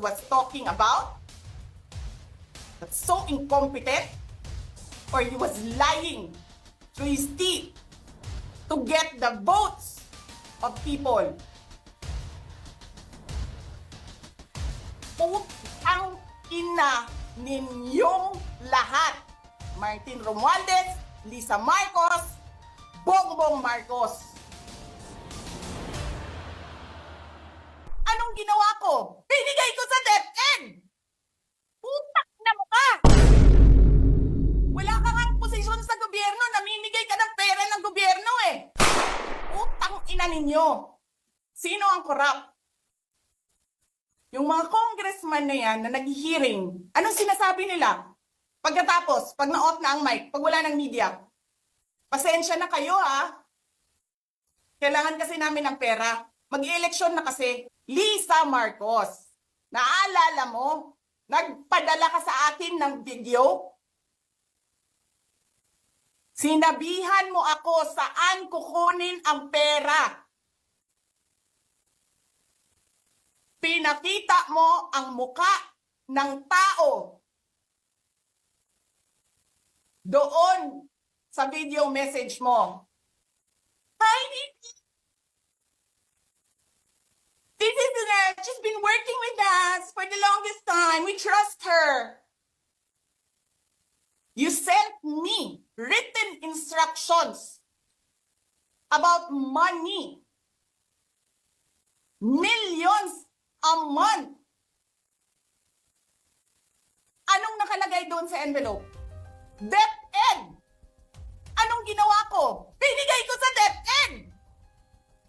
was talking about? That's so incompetent? Or he was lying through his teeth to get the votes of people? Putang ina ninyong lahat. Martin Romualdez, Lisa Marcos, Bongbong Marcos. Anong ginawa ko? Binigay ko sa DepEd! Putak na mukha! Wala ka nga posisyon sa gobyerno, namimigay ka ng pera ng gobyerno eh! Putang ina ninyo! Sino ang korap? Yung mga congressman na yan na nag-hearing, anong sinasabi nila? Pagkatapos, pag na-off na ang mic, pag wala ng media, pasensya na kayo ha. Kailangan kasi namin ng pera. Mag-eleksyon na kasi. Lisa Marcos, naalala mo? Nagpadala ka sa akin ng video? Sinabihan mo ako saan kukunin ang pera. Pinakita mo ang muka ng tao doon sa video message mo. Hi, Nikki. This is she's been working with us for the longest time. We trust her. You sent me written instructions about money. Millions a month. Anong nakalagay doon sa envelope? DepEd! Anong ginawa ko? Binigay ko sa DepEd!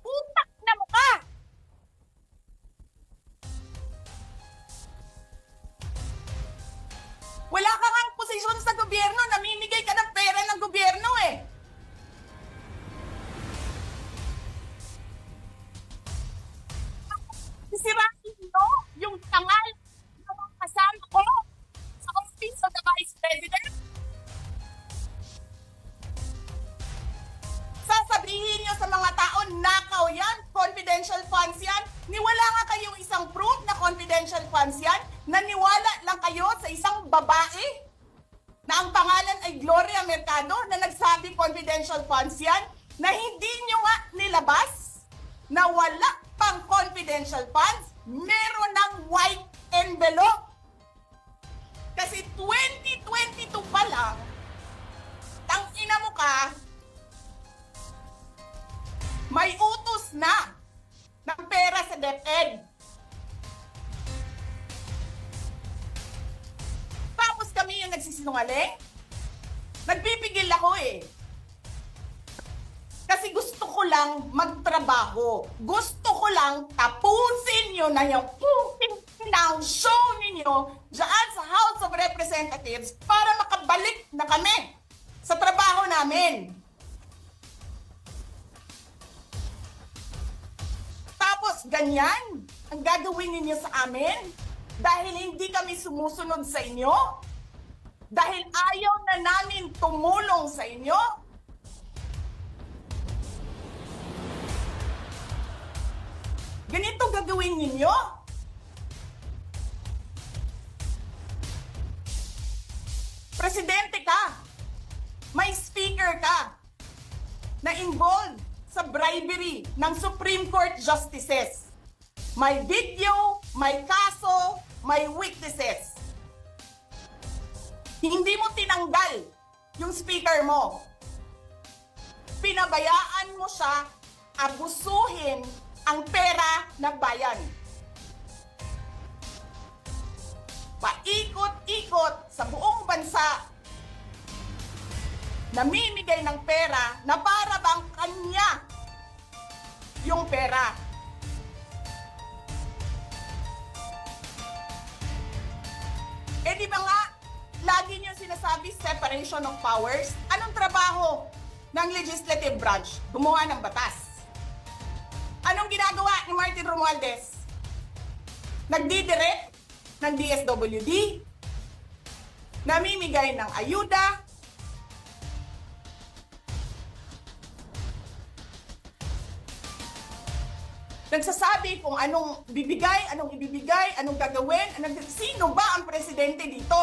Putak na mukha! Wala ka nga posisyon sa gobyerno, namimigay ka ng pera ng gobyerno eh! Sisirahin nyo yung tangal ng mga kasama ko sa Office of the Vice President. Sasabihin nyo sa mga tao, nakaw yan, confidential funds yan. Niwala nga kayong isang proof na confidential funds yan. Naniwala lang kayo sa isang babae na ang pangalan ay Gloria Mercado na nagsabi confidential funds yan, na hindi nyo nga nilabas na wala pang confidential funds, meron ng white envelope. Kasi 2022 pa lang, tangina mo ka, may utos na ng pera sa DepEd. Tapos kami yung nagsisinungaling? Nagbibigil ako eh. Kasi gusto ko lang magtrabaho. Gusto ko lang tapusin nyo na yung show ninyo dyan sa House of Representatives para makabalik na kami sa trabaho namin. Tapos ganyan ang gagawin ninyo sa amin dahil hindi kami sumusunod sa inyo? Dahil ayaw na namin tumulong sa inyo? Ganito gagawin ninyo? Presidente ka, may speaker ka na involved sa bribery ng Supreme Court justices. May video, may kaso, may witnesses. Hindi mo tinanggal yung speaker mo. Pinabayaan mo siya abusuhin ang pera ng bayan. Paikot-ikot sa buong bansa, namimigay ng pera na para bang kanya yung pera. Eh di ba nga, lagi niyo sinasabi separation of powers? Anong trabaho ng legislative branch? Gumawa ng batas. Anong ginagawa ni Martin Romualdez? Nagdidirect ng DSWD, namimigay ng ayuda, Nagsasabi kung anong bibigay, anong ibibigay, anong gagawin, sino ba ang presidente dito?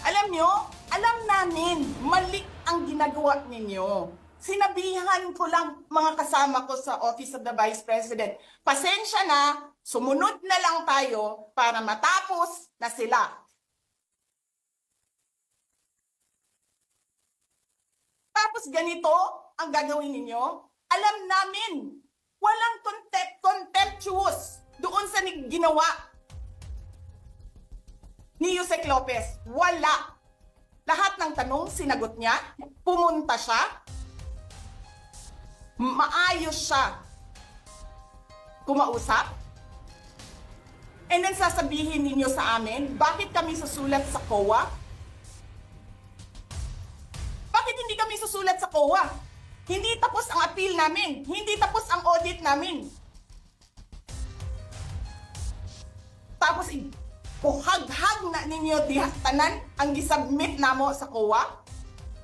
Alam nyo, alam namin, mali ang ginagawa ninyo. Sinabihan ko lang mga kasama ko sa Office of the Vice President, pasensya na, sumunod na lang tayo para matapos na sila. Tapos ganito ang gagawin ninyo? Alam namin, walang contemptuous doon sa ginawa ni Yusek Lopez. Wala. Lahat ng tanong, sinagot niya. Pumunta siya. Maayos siya kumausap. And then sasabihin ninyo sa amin, bakit kami susulat sa COA? Bakit hindi kami susulat sa COA? Hindi tapos ang appeal namin. Hindi tapos ang audit namin. Tapos puhaghag na ninyo dihatanan ang gisubmit namo sa COA?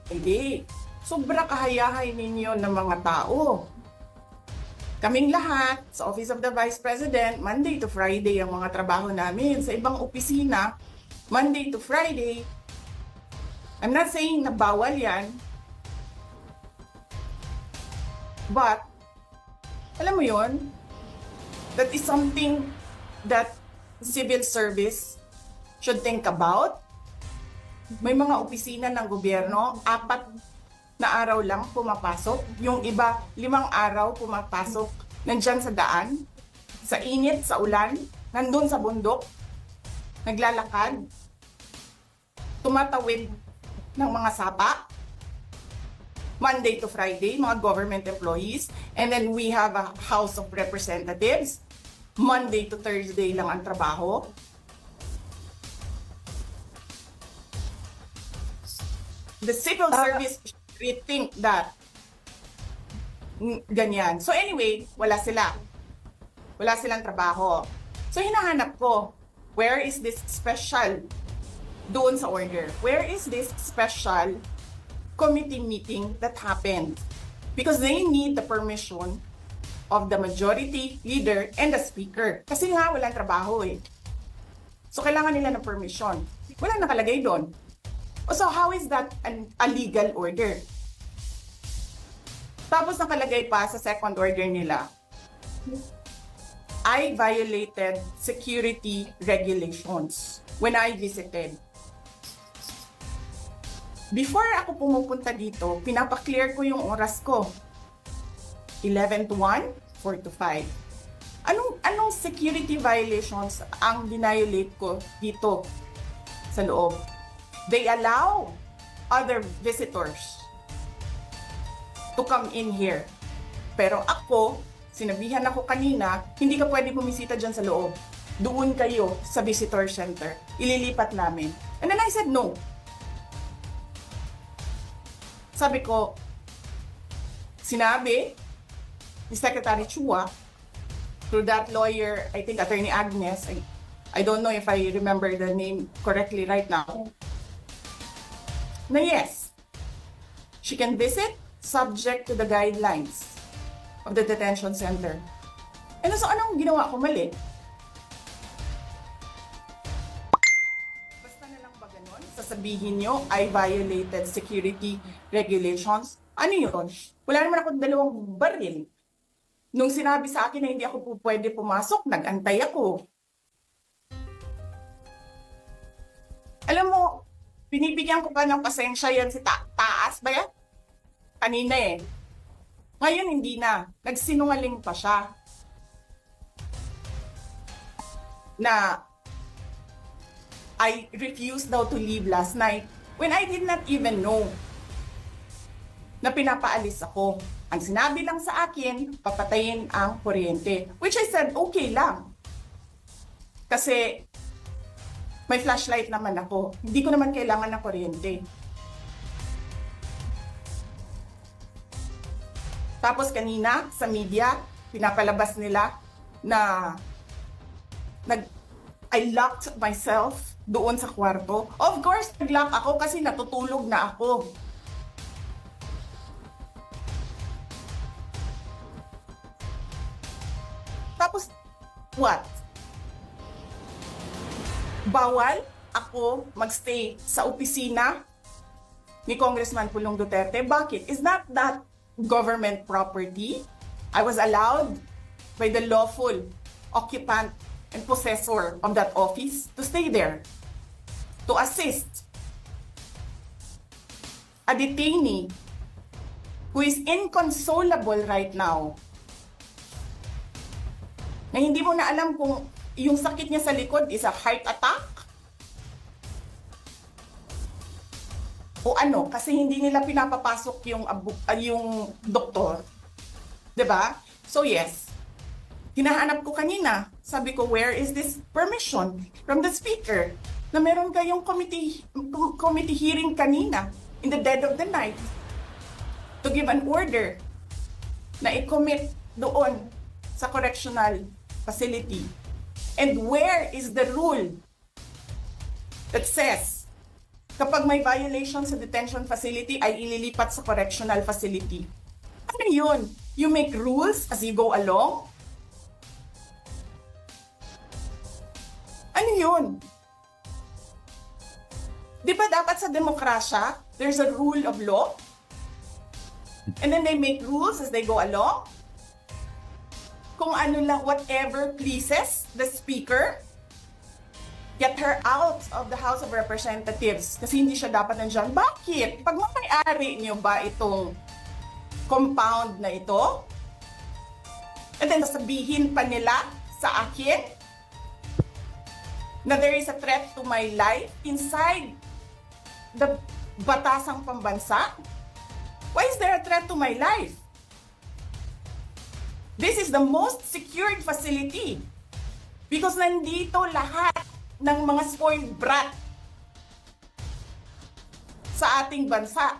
Hindi. Sobra kahayahay ninyo ng mga tao. Kaming lahat, sa Office of the Vice President, Monday to Friday ang mga trabaho namin. Sa ibang opisina, Monday to Friday. I'm not saying na bawal yan. But, alam mo yon, that is something that civil service should think about. May mga opisina ng gobyerno, 4 na araw lang pumapasok. Yung iba, 5 araw pumapasok. Nandyan sa daan, sa init, sa ulan, nandun sa bundok, naglalakad, tumatawid ng mga sapa. Monday to Friday, mga government employees. And then we have a House of Representatives. Monday to Thursday lang ang trabaho. The civil service rethink that. Ganyan. So anyway, wala sila. Wala silang trabaho. So hinahanap ko, where is this special doon sa order? Where is this special committee meeting that happened? Because they need the permission of the majority leader and the speaker. Kasi nga, walang trabaho eh. So kailangan nila ng permission. Walang nakalagay doon. So how is that a legal order? Tapos nakalagay pa sa second order nila, I violated security regulations when I visited. Before ako pumupunta dito, pinapaklear ko yung oras ko. 11 to 1, 4 to 5. Anong security violations ang dinayolate ko dito sa loob? They allow other visitors to come in here. Pero ako, sinabihan ako kanina, hindi ka pwede bumisita dyan sa loob. Doon kayo sa visitor center. Ililipat namin. And then I said no. Sabi ko, sinabi ni Secretary Chua, through that lawyer, I think Attorney Agnes, I don't know if I remember the name correctly right now, na yes, she can visit subject to the guidelines of the detention center. And so anong ginawa ko mali? Basta na lang ba ganun? Sasabihin nyo, I violated security regulations. Ano yun? Wala naman ako 2 baril. Nung sinabi sa akin na hindi ako pwede pumasok, nag-antay ako. Alam mo, binibigyan ko pa ng pasensya yan si Taas ba yan? Kanina eh. Ngayon hindi na. Nagsinungaling pa siya. Na I refused daw to leave last night when I did not even know na pinapaalis ako. Ang sinabi lang sa akin, papatayin ang kuryente. Which I said, okay lang. Kasi may flashlight naman ako. Hindi ko naman kailangan ng kuryente. Tapos kanina, sa media, pinapalabas nila na I locked myself doon sa kwarto. Of course, nag-lock ako kasi natutulog na ako. what? Bawal ako magstay sa opisina ni Congressman Pulong Duterte. Bakit? Is not that government property? I was allowed by the lawful occupant and possessor of that office to stay there, to assist a detainee who is inconsolable right now, na hindi mo na alam kung yung sakit niya sa likod is a heart attack o ano, kasi hindi nila pinapapasok yung doktor. 'Di ba? So yes, hinahanap ko kanina. Sabi ko, where is this permission from the speaker na meron kayong committee hearing kanina in the dead of the night to give an order na i-commit doon sa correctional facility? And where is the rule that says kapag may violation sa detention facility ay ililipat sa correctional facility? Ano yun? You make rules as you go along? Ano yun? Di ba dapat sa demokrasya, there's a rule of law? And then they make rules as they go along? Kung ano lang, whatever pleases the speaker, get her out of the House of Representatives kasi hindi siya dapat nandiyan. Bakit? Pag may-ari niyo ba itong compound na ito? And then sasabihin pa nila sa akin na there is a threat to my life inside the batasang pambansa? Why is there a threat to my life? This is the most secured facility because nandito lahat ng mga spoiled brat sa ating bansa.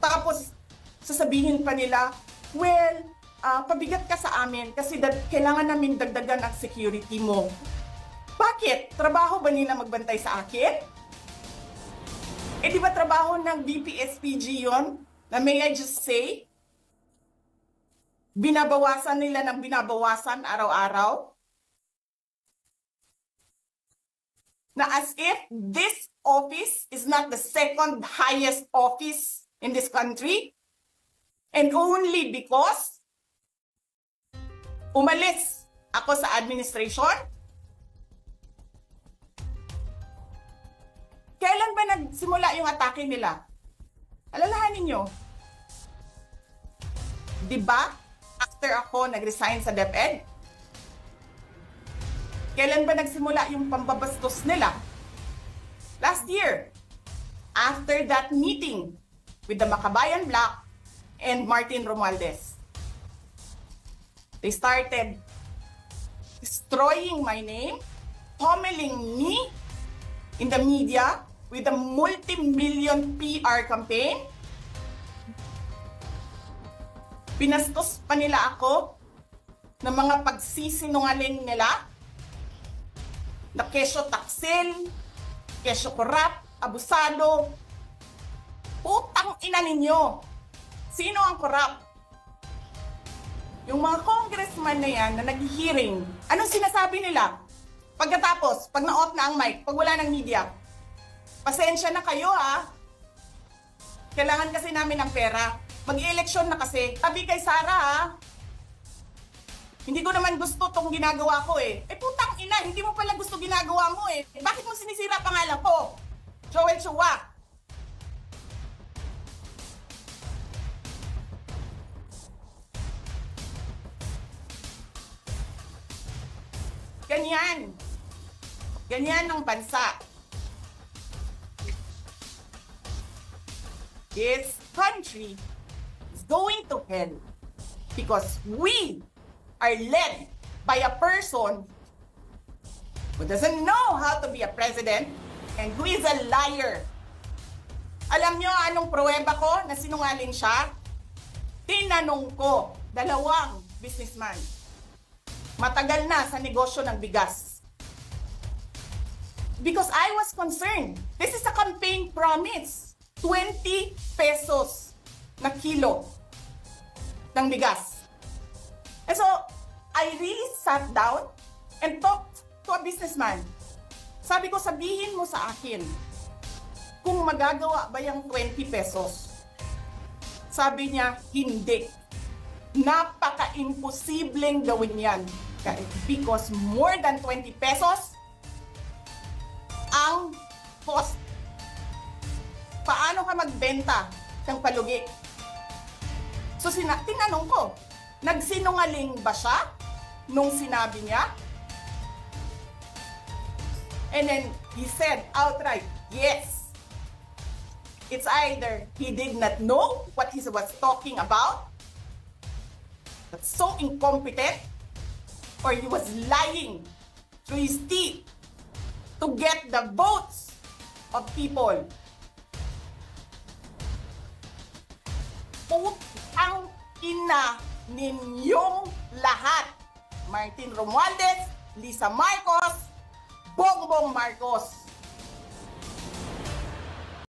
Tapos, sasabihin pa nila, well, pabigat ka sa amin kasi kailangan namin dagdagan ang security mo. Bakit? Trabaho ba nila magbantay sa akin? Eh di ba trabaho ng BPSPG yon? Na may I just say, binabawasan nila ng binabawasan araw-araw? Na as if this office is not the second highest office in this country, and only because umalis ako sa administration? Kailan ba nagsimula yung atake nila? Alalahanin nyo. Diba? After ako nag-resign sa DepEd? Kailan ba nagsimula yung pambabastos nila? Last year. After that meeting with the Makabayan Bloc and Martin Romualdez. They started destroying my name, pummeling me in the media with a multi-million PR campaign. Pinastos pa nila ako ng mga pagsisinungaling nila na kesyo taksil, kesyo korap, abusado. Putang ina ninyo! Sino ang korap? Yung mga congressman na yan na nag-hearing, anong sinasabi nila? Pagkatapos, pag na-off na ang mic, pag wala ng media, pasensya na kayo ha. Kailangan kasi namin ng pera. Mag-i-eleksyon na kasi. Tabi kay Sara ha. Hindi ko naman gusto tong ginagawa ko eh. Eh putang ina, hindi mo pala gusto ginagawa mo eh. Bakit mo sinisira pangalan ko? Joel Chua. Ganyan. Ganyan ang bansa. This country is going to hell because we are led by a person who doesn't know how to be a president and who is a liar. Alam nyo anong pruweba ko na sinungaling siya? Tinanong ko, dalawang businessman. Matagal na sa negosyo ng bigas. Because I was concerned. This is a campaign promise. 20 pesos na kilo ng bigas. And so, I really sat down and talked to a businessman. Sabi ko, sabihin mo sa akin, kung magagawa ba yung 20 pesos? Sabi niya, hindi. Napaka-imposibleng gawin yan. Because more than 20 pesos ang cost. Paano ka magbenta ng palugi? So tinanong ko, nagsinungaling ba siya nung sinabi niya? And then he said outright, yes. It's either he did not know what he was talking about, that's so incompetent, or he was lying through his teeth to get the votes of people. Putang ina ninyong lahat. Martin Romualdez, Lisa Marcos, Bongbong Marcos.